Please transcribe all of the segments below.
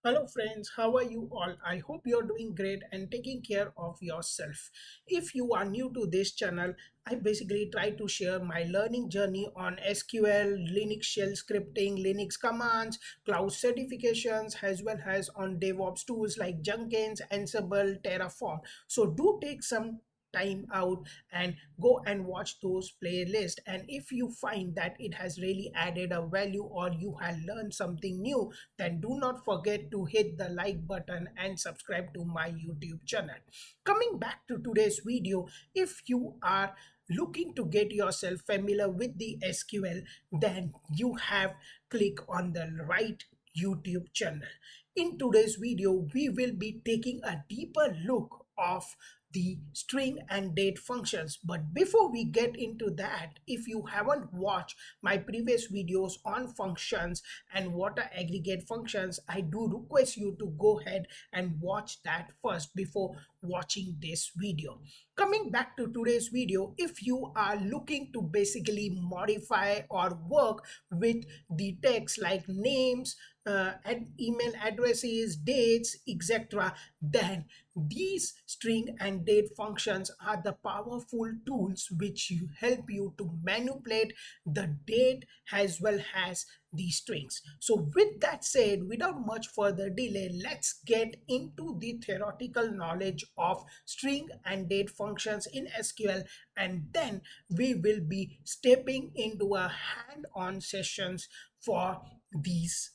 Hello, friends. How are you all? I hope you're doing great and taking care of yourself. If you are new to this channel, I basically try to share my learning journey on SQL, Linux shell scripting, Linux commands, cloud certifications, as well as on DevOps tools like Jenkins, Ansible, Terraform. So, do take some time out and go and watch those playlists, and if you find that it has really added a value or you have learned something new, then do not forget to hit the like button and subscribe to my YouTube channel. Coming back to today's video, if you are looking to get yourself familiar with the SQL, then you have click on the right YouTube channel. In today's video, we will be taking a deeper look of the string and date functions. But before we get into that, if you haven't watched my previous videos on functions and what are aggregate functions, I do request you to go ahead and watch that first before watching this video. Coming back to today's video, if you are looking to basically modify or work with the text like names, and email addresses, dates, etc., then these string and date functions are the powerful tools which help you to manipulate the date as well as the strings. So with that said, without much further delay, let's get into the theoretical knowledge of string and date functions in SQL, and then we will be stepping into a hand-on sessions for these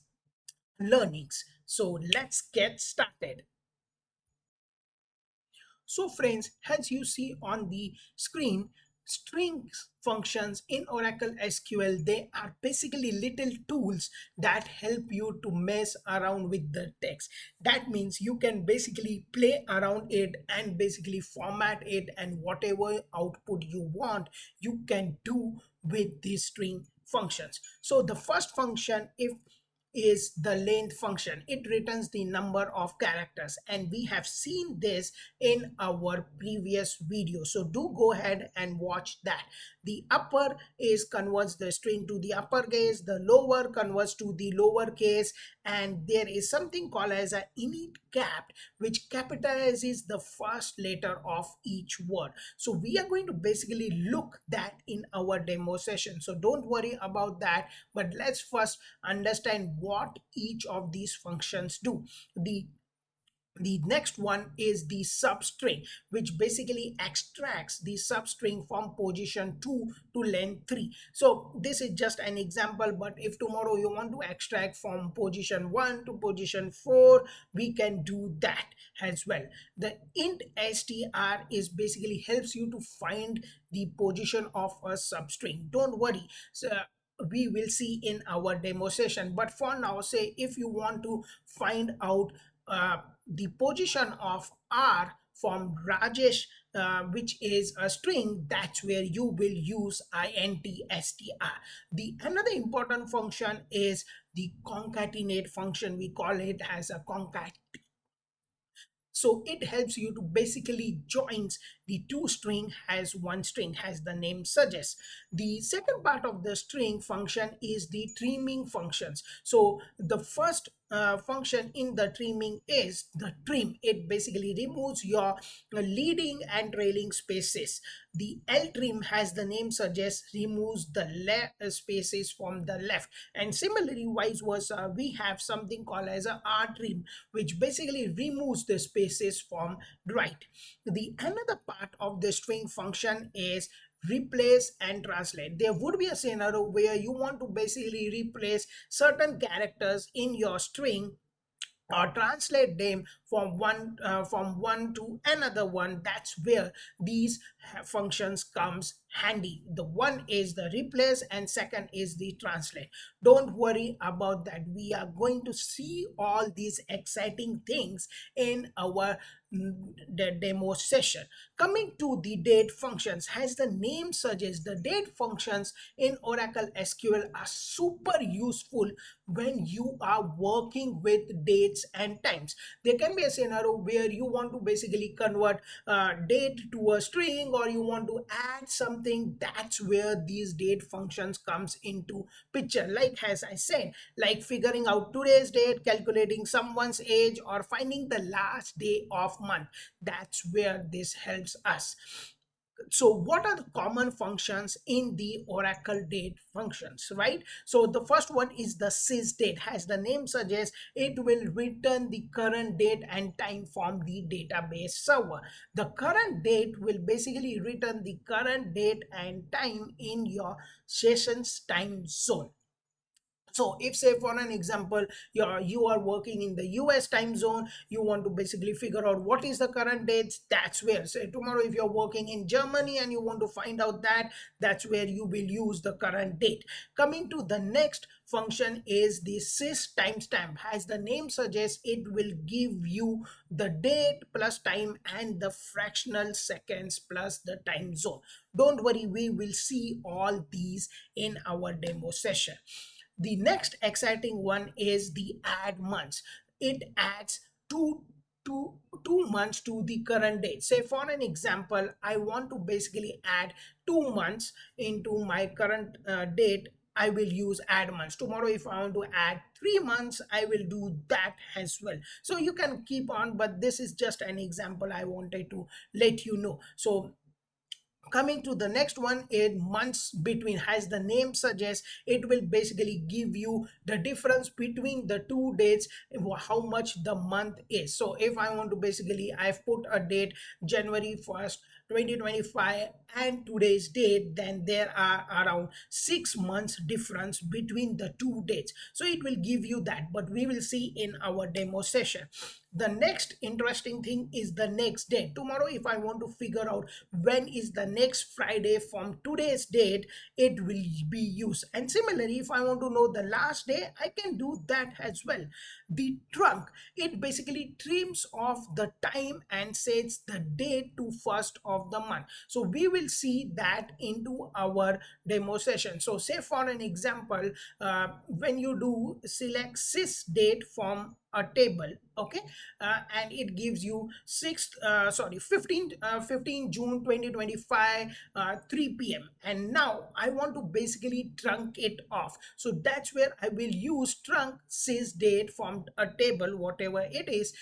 learnings. So let's get started. So friends, as you see on the screen, strings functions in Oracle SQL, they are basically little tools that help you to mess around with the text. That means you can basically play around it and basically format it, and whatever output you want, you can do with these string functions. So the first function, if is the length function. It returns the number of characters, and we have seen this in our previous video, so do go ahead and watch that. The upper is converts the string to the uppercase, the lower converts to the lowercase, and there is something called as a INITCAP, which capitalizes the first letter of each word. So we are going to basically look that in our demo session, so don't worry about that. But let's first understand what each of these functions do. The next one is the substring, which basically extracts the substring from position 2 to length 3. So this is just an example, but if tomorrow you want to extract from position 1 to position 4, we can do that as well. The int str is basically helps you to find the position of a substring. Don't worry. So we will see in our demo session, but for now, say if you want to find out the position of R from Rajesh, which is a string, that's where you will use INTSTR. The another important function is the concatenate function. We call it as a concat. So it helps you to basically joins the two string as one string, as the name suggests. The second part of the string function is the trimming functions. So the first function in the trimming is the trim. It basically removes your leading and trailing spaces. The LTRIM, as the name suggests, removes the spaces from the left, and similarly vice versa, we have something called as a RTRIM, which basically removes the spaces from right. The another part of the string function is replace and translate. There would be a scenario where you want to basically replace certain characters in your string or translate them from one to another one. That's where these functions comes handy. The one is the replace and second is the translate. Don't worry about that, we are going to see all these exciting things in our the demo session. Coming to the date functions, as the name suggests, the date functions in Oracle SQL are super useful when you are working with dates and times. There can be a scenario where you want to basically convert date to a string something or you want to add something, that's where these date functions comes into picture. Like as I said, like figuring out today's date, calculating someone's age, or finding the last day of month. That's where this helps us. So what are the common functions in the oracle date functions, right? So the first one is the sysdate. As the name suggests, it will return the current date and time from the database server. The current date will basically return the current date and time in your session's time zone. So if, say for an example, you are working in the US time zone, you want to basically figure out what is the current dates, that's where, say tomorrow if you're working in Germany and you want to find out that, that's where you will use the current date. Coming to the next function is the sys timestamp. As the name suggests, it will give you the date plus time and the fractional seconds plus the time zone. Don't worry, we will see all these in our demo session. The next exciting one is the add months. It adds two, 2 months to the current date. Say for an example, I want to basically add 2 months into my current date. I will use add months. Tomorrow, if I want to add 3 months, I will do that as well. So you can keep on, but this is just an example I wanted to let you know. So coming to the next one is months between. As the name suggests, it will basically give you the difference between the two dates, how much the month is. So if I want to basically, I've put a date January 1st 2025 and today's date, then there are around 6 months difference between the two dates. So it will give you that, but we will see in our demo session. The next interesting thing is the next day. Tomorrow, if I want to figure out when is the next Friday from today's date, it will be used. And similarly, if I want to know the last day, I can do that as well. The trunk, it basically trims off the time and sets the date to first of the month. So we will see that into our demo session. So say for an example, when you do select sys date from a table, okay, and it gives you 15 June 2025 3 p.m. and now I want to basically trunk it off. So that's where I will use trunk sys date from a table, whatever it is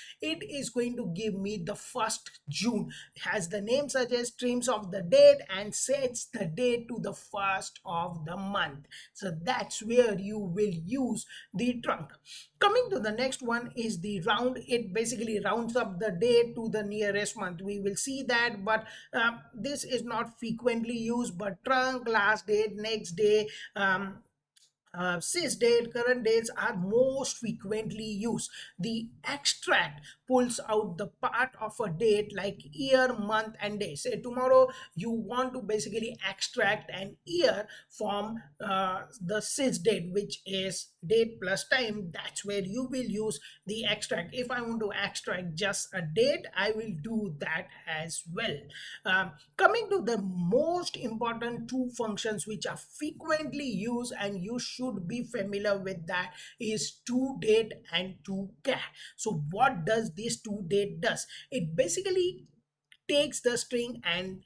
going to give me the 1st June. As the name suggests, trims of the date and sets the date to the 1st of the month. So that's where you will use the trunk. Coming to the next one is the round. It basically rounds up the date to the nearest month. We will see that, but this is not frequently used. But trunk, last date, next day, sys date, current dates are most frequently used. The extract pulls out the part of a date like year, month, and day. Say tomorrow you want to basically extract an year from the sys date, which is date plus time. That's where you will use the extract. If I want to extract just a date, I will do that as well. Coming to the most important two functions which are frequently used and you should be familiar with, that is toDate and toChar. So what does this toDate does? It basically takes the string and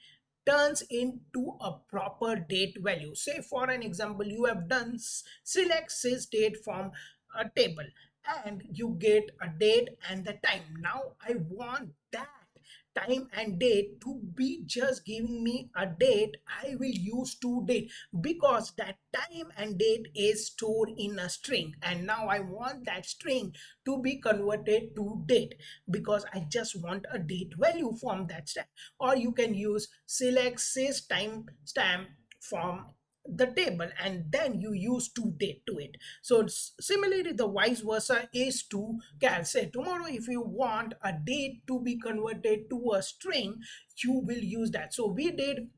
turns into a proper date value. Say for an example, you have done select sys date from a table and you get a date and the time. Now I want that time and date to be just giving me a date. I will use toDate because that time and date is stored in a string, and now I want that string to be converted to date because I just want a date value from that step. Or you can use select sys timestamp from the table and then you use toDate to it. So similarly, the vice versa is to can say tomorrow if you want a date to be converted to a string, you will use that. So we did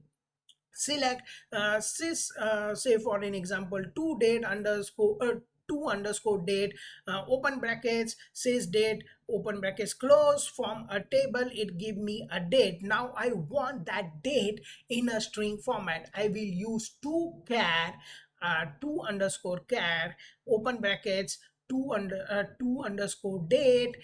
select sys, say for an example, toDate underscore to underscore date, open brackets, sys date, open brackets close, from a table it give me a date. Now I want that date in a string format. I will use toChar, to underscore char, open brackets, to underscore date,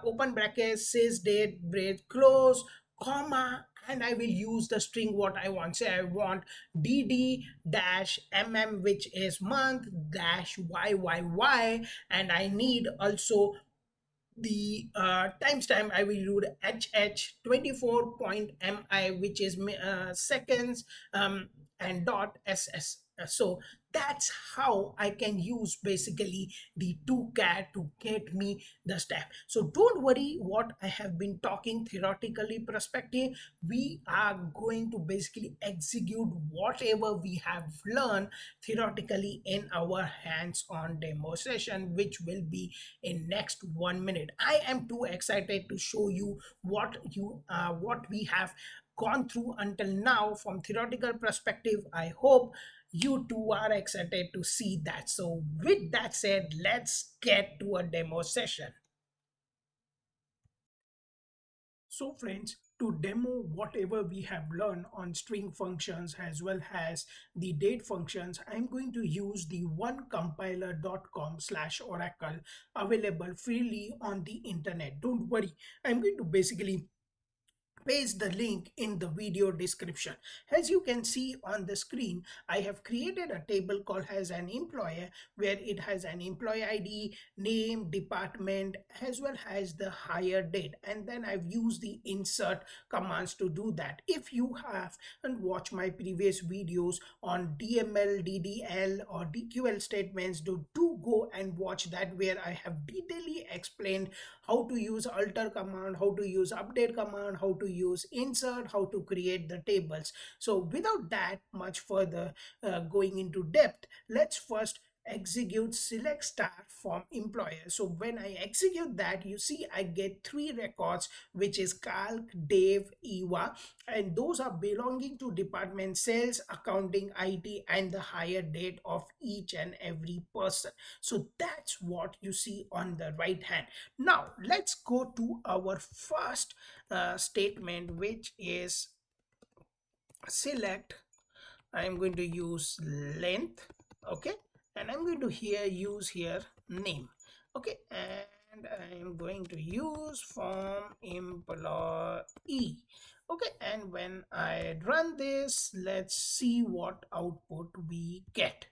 open brackets, sys date, break close, comma, and I will use the string what I want. Say I want dd dash mm, which is month, dash yyyy, and I need also the timestamp. I will use HH 24.mi, which is seconds, and dot ss. So that's how I can use basically the 2cat to get me the step. So don't worry what I have been talking theoretically perspective. We are going to basically execute whatever we have learned theoretically in our hands-on demo session, which will be in next 1 minute. I am too excited to show you what we have gone through until now from theoretical perspective. I hope you too are excited to see that. So with that said, let's get to a demo session. So friends, to demo whatever we have learned on string functions as well as the date functions, I'm going to use the onecompiler.com/oracle, available freely on the internet. Don't worry, I'm going to basically paste the link in the video description. As you can see on the screen, I have created a table called as an employer, where it has an employee ID, name, department, as well as the hire date, and then I've used the insert commands to do that. If you have and watch my previous videos on DML, DDL, or DQL statements, do go and watch that, where I have detailedly explained how to use alter command, how to use update command, how to use insert, how to create the tables. So without that much further going into depth, let's first execute select star from employer. So when I execute that, you see I get 3 records, which is calc, Dave, Eva, and those are belonging to department sales, accounting, IT, and the hire date of each and every person. So that's what you see on the right hand. Now let's go to our first statement, which is select. I'm going to use length, okay, and I'm going to use here name, okay, and I'm going to use from employee, okay, and when I run this, let's see what output we get.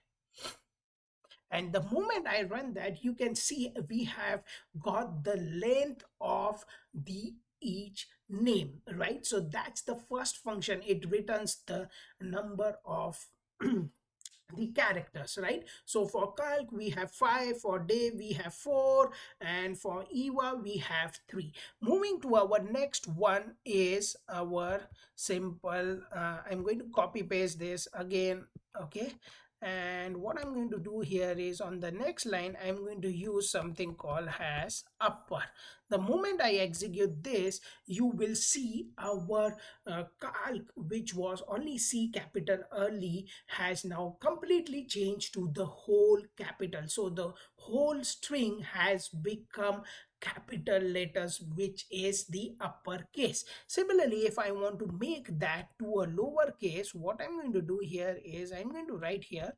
And the moment I run that, you can see we have got the length of the each name, right? So that's the first function. It returns the number of the characters, right? So for calc we have 5, for Dave we have 4, and for Eva we have 3. Moving to our next one is our simple, I'm going to copy paste this again, okay, and what I'm going to do here is on the next line I'm going to use something called as upper. The moment I execute this, you will see our calc, which was only C capital early, has now completely changed to the whole capital. So the whole string has become capital letters, which is the uppercase. Similarly, if I want to make that to a lowercase, what I'm going to do here is I'm going to write here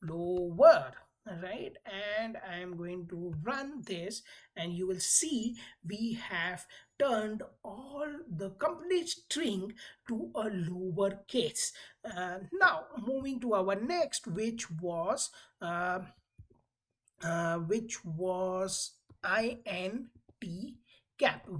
lower, right, and I'm going to run this, and you will see we have turned all the complete string to a lower case. Now moving to our next, which was INTCAP,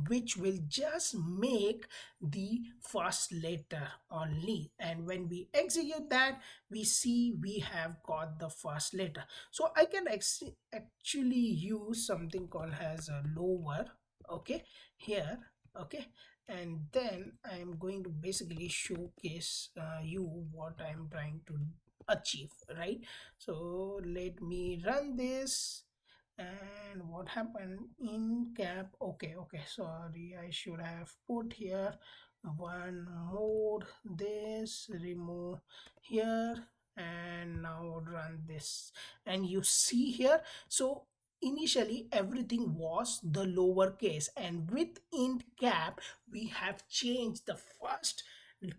which will just make the first letter only, and when we execute that, we see we have got the first letter. So I can actually use something called as a lower, okay, here, okay, and then I'm going to basically showcase you what I'm trying to achieve, right? So let me run this, and what happened in cap, okay, sorry, I should have put here one more, this remove here, and now run this, and you see here, so initially everything was the lower case, and with int cap we have changed the first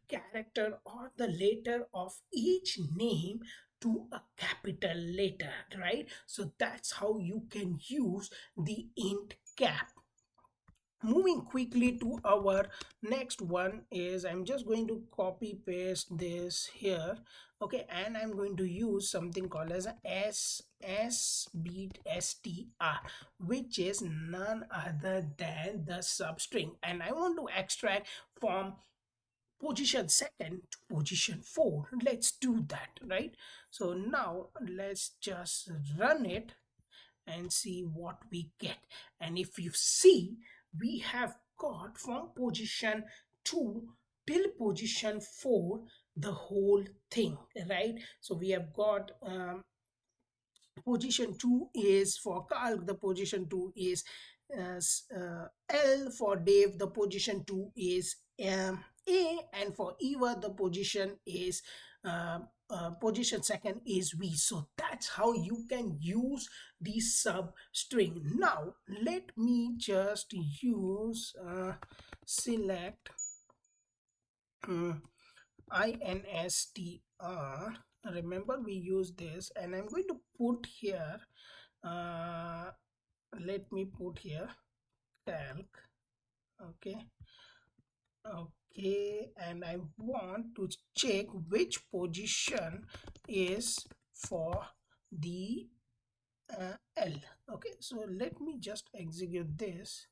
character or the letter of each name to a capital letter, right? So that's how you can use the int cap. Moving quickly to our next one is, I'm just going to copy paste this here. Okay, and I'm going to use something called as a s beat str, which is none other than the substring, and I want to extract from position second to position 4. Let's do that, right? So now let's just run it and see what we get. And if you see, we have got from position 2 till position 4 the whole thing, right? So we have got position 2 is for Carl, the position 2 is L. For Dave, the position 2 is A, and for Eva, the position is position second is V. So that's how you can use the substring. Now let me just use select INSTR. Remember, we use this, and I'm going to put here, uh, let me put here calc. Okay, okay, and I want to check which position is for the L. Okay, so let me just execute this,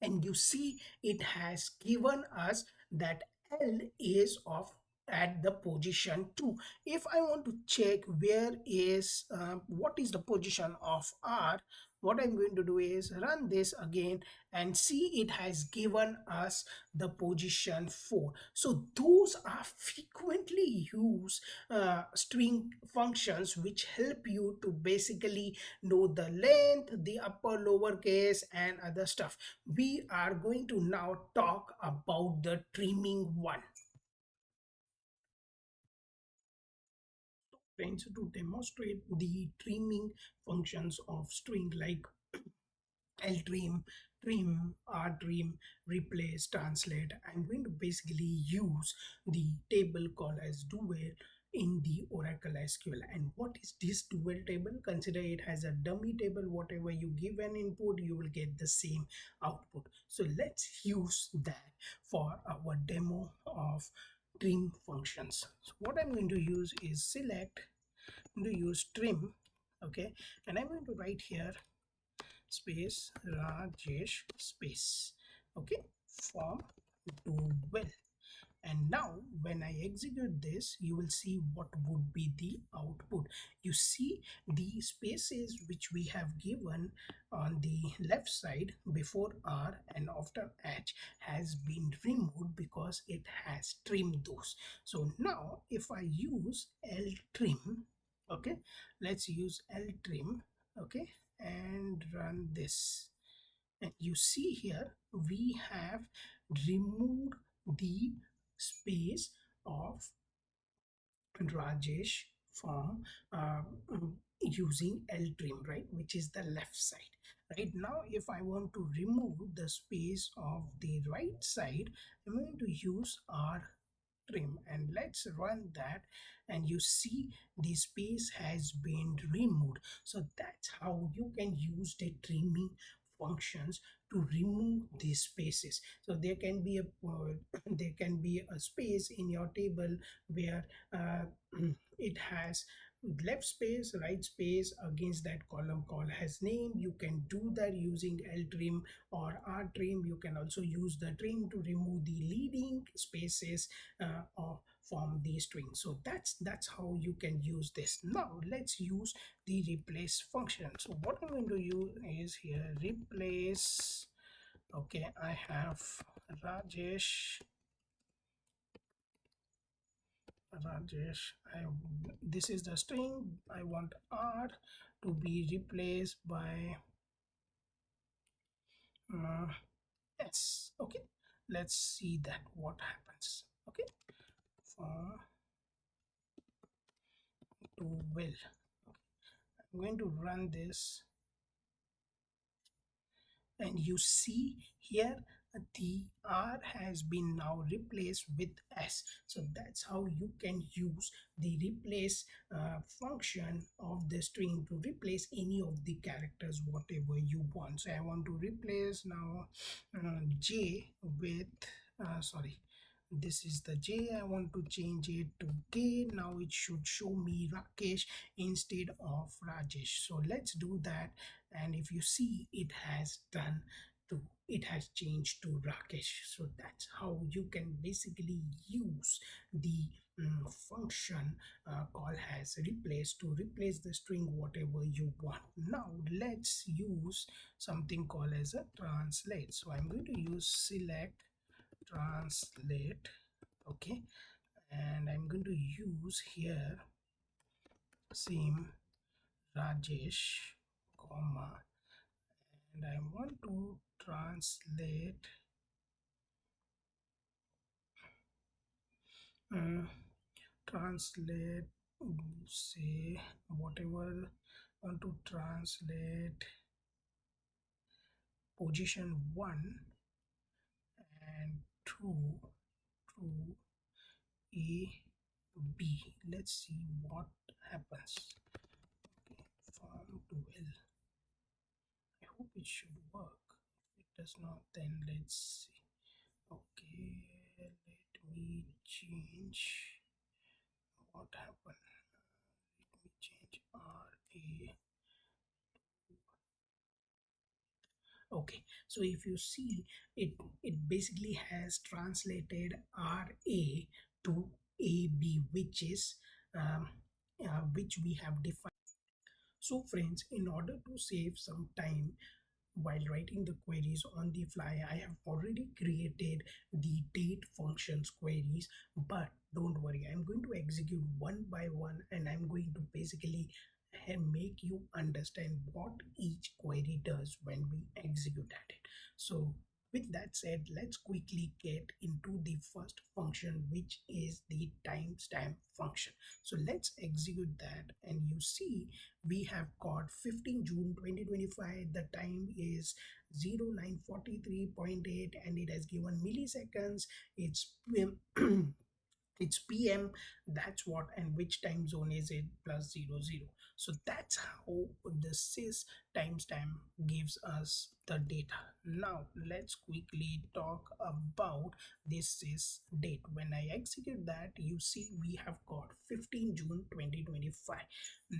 and you see it has given us that L is of at the position 2. If I want to check where is what is the position of R, what I'm going to do is run this again and see it has given us the position 4. So those are frequently used string functions which help you to basically know the length, the upper lowercase, and other stuff. We are going to now talk about the trimming one. Friends, to demonstrate the trimming functions of string like LTRIM, trim, RTRIM, replace, translate, I'm going to basically use the table called as dual in the Oracle SQL. And what is this dual table? Consider it as a dummy table. Whatever you give an input, you will get the same output. So let's use that for our demo of trim functions. So what I'm going to use is select, I'm going to use trim, okay, and I'm going to write here space Rajesh space, okay, form do well. And now when I execute this, you will see what would be the output. You see the spaces which we have given on the left side before R and after H has been removed because it has trimmed those. So now if I use L trim, okay, let's use L trim, okay, and run this, and you see here we have removed the space of Rajesh from using L-trim, right, which is the left side. Right now, if I want to remove the space of the right side, I'm going to use R trim, and let's run that, and you see the space has been removed. So that's how you can use the trimming functions to remove these spaces. So there can be a there can be a space in your table where uh, it has left space, right space against that column called has name. You can do that using L trim or R trim. You can also use the trim to remove the leading spaces from the string. So that's how you can use this. Now let's use the replace function. So what I'm going to use is here replace. Okay, I have Rajesh. This is the string. I want R to be replaced by uh, S. Okay, let's see that what happens. Okay, for to will. I'm going to run this, and you see here the R has been now replaced with S. So that's how you can use the replace function of the string to replace any of the characters whatever you want. So I want to replace now J with sorry, this is the J. I want to change it to K. Now it should show me Rakesh instead of Rajesh. So let's do that. And if you see, it has done to it has changed to Rakesh. So that's how you can basically use the function call has replaced to replace the string whatever you want. Now let's use something called as a translate. So I'm going to use select translate. Okay, and I'm going to use here same Rajesh comma, and I want to translate uh, translate say whatever want to translate position 1 and 2 to A B. Let's see what happens. Okay, from to L. I hope it should work. If it does not, then let's see. Okay, let me change what happened. Let me change RA. Okay, so if you see it, it basically has translated RA to AB, which we have defined. So friends, in order to save some time while writing the queries on the fly, I have already created the date functions queries, but don't worry, I'm going to execute one by one and I'm going to basically make you understand what each query does when we execute at it. So with that said, let's quickly get into the first function, which is the timestamp function. So let's execute that, and you see we have got 15 June 2025. The time is 0943.8 and it has given milliseconds. It's it's PM. That's what, and which time zone is it, plus 00. So that's how the sys timestamp gives us the data. Now let's quickly talk about this sys date. When I execute that, you see we have got 15 June 2025.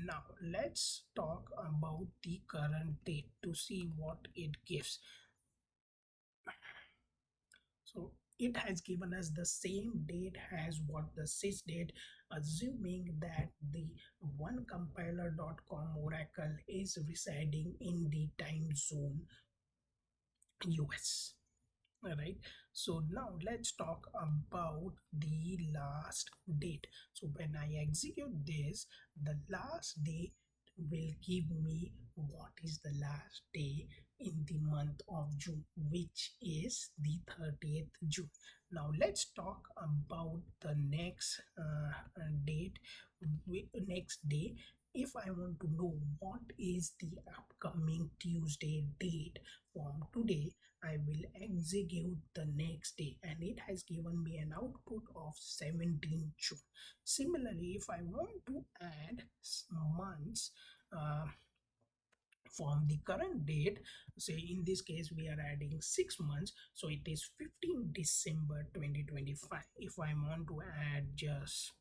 Now let's talk about the current date to see what it gives. So it has given us the same date as what the sys did, assuming that the one compiler.com oracle is residing in the time zone US. All right, so now let's talk about the last date. So when I execute this, the last day will give me what is the last day in the month of June, which is the 30th June. Now let's talk about the next date, next day. If I want to know what is the upcoming Tuesday date from today, I will execute the next day and it has given me an output of 17 June. Similarly, if I want to add months from the current date, say in this case we are adding 6 months, so it is 15 December 2025. If I want to add just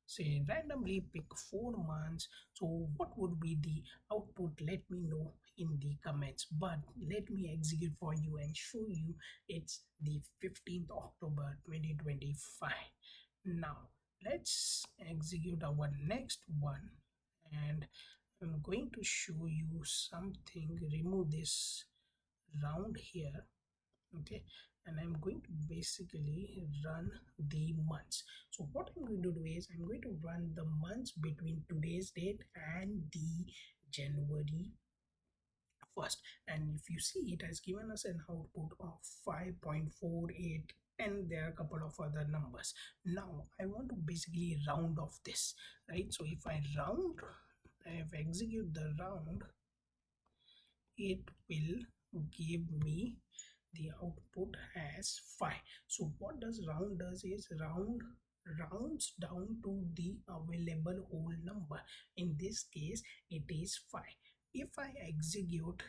say randomly pick 4 months, so what would be the output? Let me know in the comments, but let me execute for you and show you it's the 15th October 2025. Now let's execute our next one, and I'm going to show you something. Remove this round here. Okay, and I'm going to basically run the months. So what I'm going to do is I'm going to run the months between today's date and the January 1st, and if you see, it has given us an output of 5.48, and there are a couple of other numbers. Now I want to basically round off this, right? So if I round, if I execute the round, it will give me the output has 5. So what does round does is rounds down to the available whole number. In this case it is 5. If I execute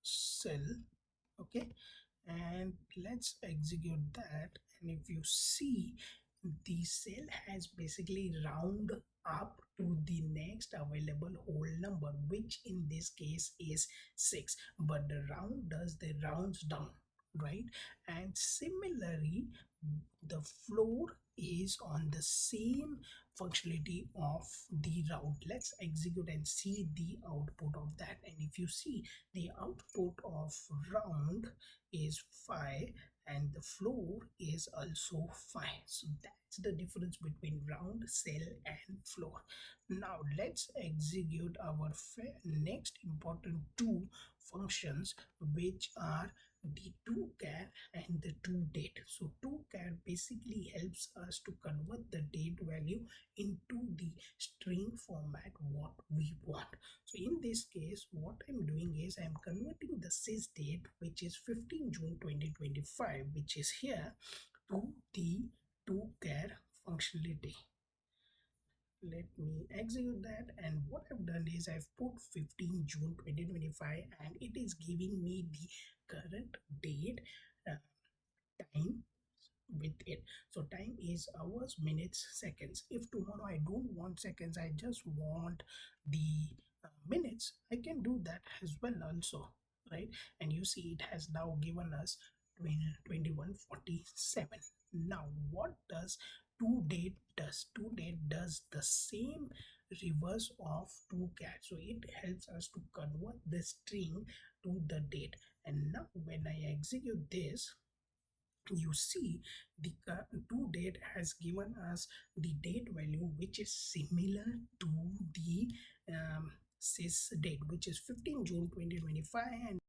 cell, okay, and let's execute that, and if you see, the cell has basically round up to the next available whole number, which in this case is 6, but the round does the rounds down, right? And similarly the floor is on the same functionality of the round. Let's execute and see the output of that, and if you see, the output of round is 5 and the floor is also 5. So that's the difference between round, cell and floor. Now let's execute our next important two functions, which are the toChar and the toDate. So toChar basically helps us to convert the date value into the string format what we want. So in this case, what I'm doing is I'm converting the sys date, which is 15 June 2025, which is here, to the toChar functionality. Let me execute that, and what I've done is I've put 15 June 2025 and it is giving me the current date, time with it. So time is hours, minutes, seconds. If tomorrow I don't want seconds, I just want the minutes, I can do that as well also, right? And you see it has now given us 2147. Now what does toDate does? toDate does the same reverse of toChar. So it helps us to convert the string to the date. And now when I execute this, you see the toDate has given us the date value, which is similar to the sys date, which is 15 June 2025. And